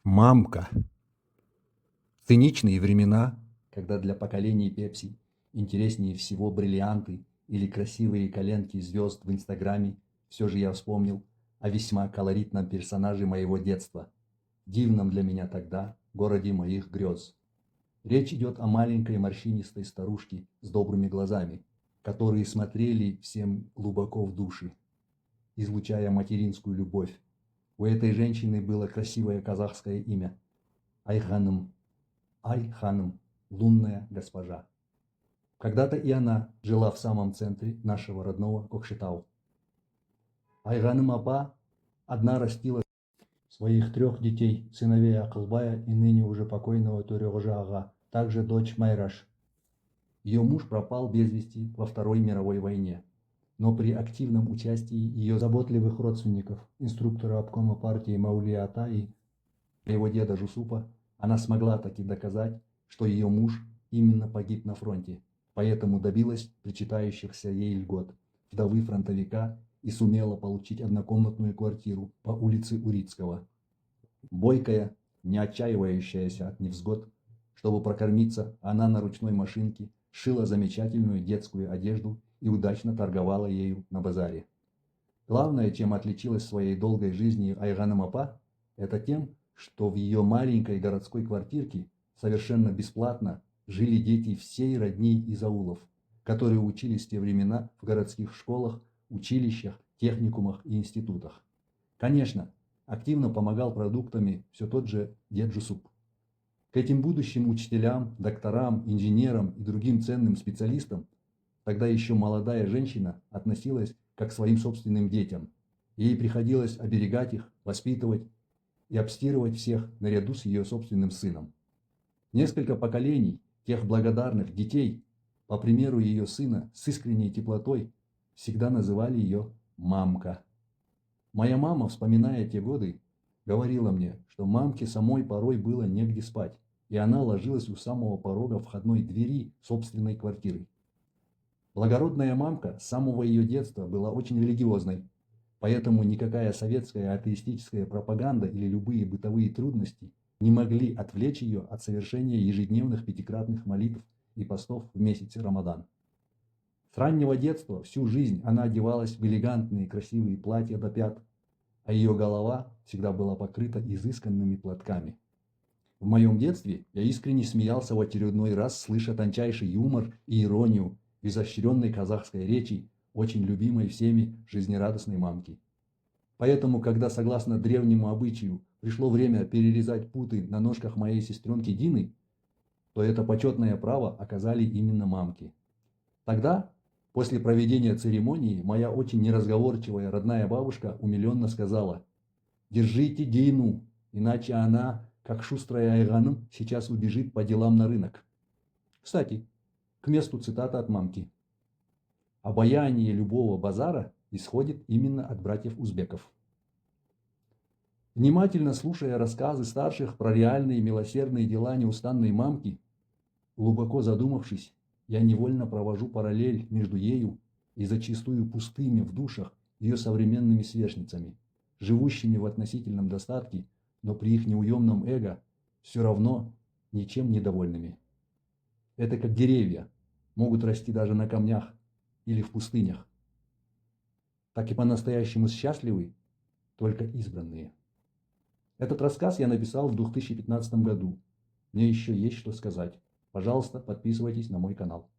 Мамка. Циничные времена, когда для поколений Пепси интереснее всего бриллианты или красивые коленки звезд в Инстаграме, все же я вспомнил о весьма колоритном персонаже моего детства, дивном для меня тогда городе моих грез. Речь идет о маленькой морщинистой старушке с добрыми глазами, которые смотрели всем глубоко в души, излучая материнскую любовь. У этой женщины было красивое казахское имя – Айханым. Айханым, лунная госпожа. Когда-то и она жила в самом центре нашего родного Кокшетау. Айханым апа одна растила своих 3 детей, сыновей Акылбая и ныне уже покойного Төрёгожа ага, также дочь Майраш. Ее муж пропал без вести во Второй мировой войне, но при активном участии ее заботливых родственников, инструктора обкома партии Маулия Ата и его деда Жусупа, она смогла таки доказать, что ее муж именно погиб на фронте, поэтому добилась причитающихся ей льгот вдовы фронтовика и сумела получить однокомнатную квартиру по улице Урицкого. Бойкая, не отчаивающаяся от невзгод, чтобы прокормиться, она на ручной машинке шила замечательную детскую одежду и удачно торговала ею на базаре. Главное, чем отличилась в своей долгой жизни Айганым апа, это тем, что в ее маленькой городской квартирке совершенно бесплатно жили дети всей родни из аулов, которые учились в те времена в городских школах, училищах, техникумах и институтах. Конечно, активно помогал продуктами все тот же дед Жусуп. К этим будущим учителям, докторам, инженерам и другим ценным специалистам тогда еще молодая женщина относилась как к своим собственным детям. Ей приходилось оберегать их, воспитывать и обстирывать всех наряду с ее собственным сыном. Несколько поколений тех благодарных детей, по примеру ее сына, с искренней теплотой, всегда называли ее «мамка». Моя мама, вспоминая те годы, говорила мне, что мамке самой порой было негде спать, и она ложилась у самого порога входной двери собственной квартиры. Благородная мамка с самого ее детства была очень религиозной, поэтому никакая советская атеистическая пропаганда или любые бытовые трудности не могли отвлечь ее от совершения ежедневных пятикратных молитв и постов в месяц Рамадан. С раннего детства всю жизнь она одевалась в элегантные красивые платья до пят, а ее голова всегда была покрыта изысканными платками. В моем детстве я искренне смеялся в очередной раз, слыша тончайший юмор и иронию в изощренной казахской речи, очень любимой всеми жизнерадостной мамки. Поэтому, когда, согласно древнему обычаю, пришло время перерезать путы на ножках моей сестренки Дины, то это почетное право оказали именно мамки. Тогда, после проведения церемонии, моя очень неразговорчивая родная бабушка умиленно сказала: «Держите Дину, иначе она, как шустрая Айганым, сейчас убежит по делам на рынок». Кстати, к месту цитата от мамки. Обаяние любого базара исходит именно от братьев узбеков. Внимательно слушая рассказы старших про реальные милосердные дела неустанной мамки, глубоко задумавшись, я невольно провожу параллель между ею и зачастую пустыми в душах ее современными сверстницами, живущими в относительном достатке, но при их неуемном эго все равно ничем недовольными. Это как деревья, могут расти даже на камнях или в пустынях. Так и по-настоящему счастливы только избранные. Этот рассказ я написал в 2015 году. Мне еще есть что сказать. Пожалуйста, подписывайтесь на мой канал.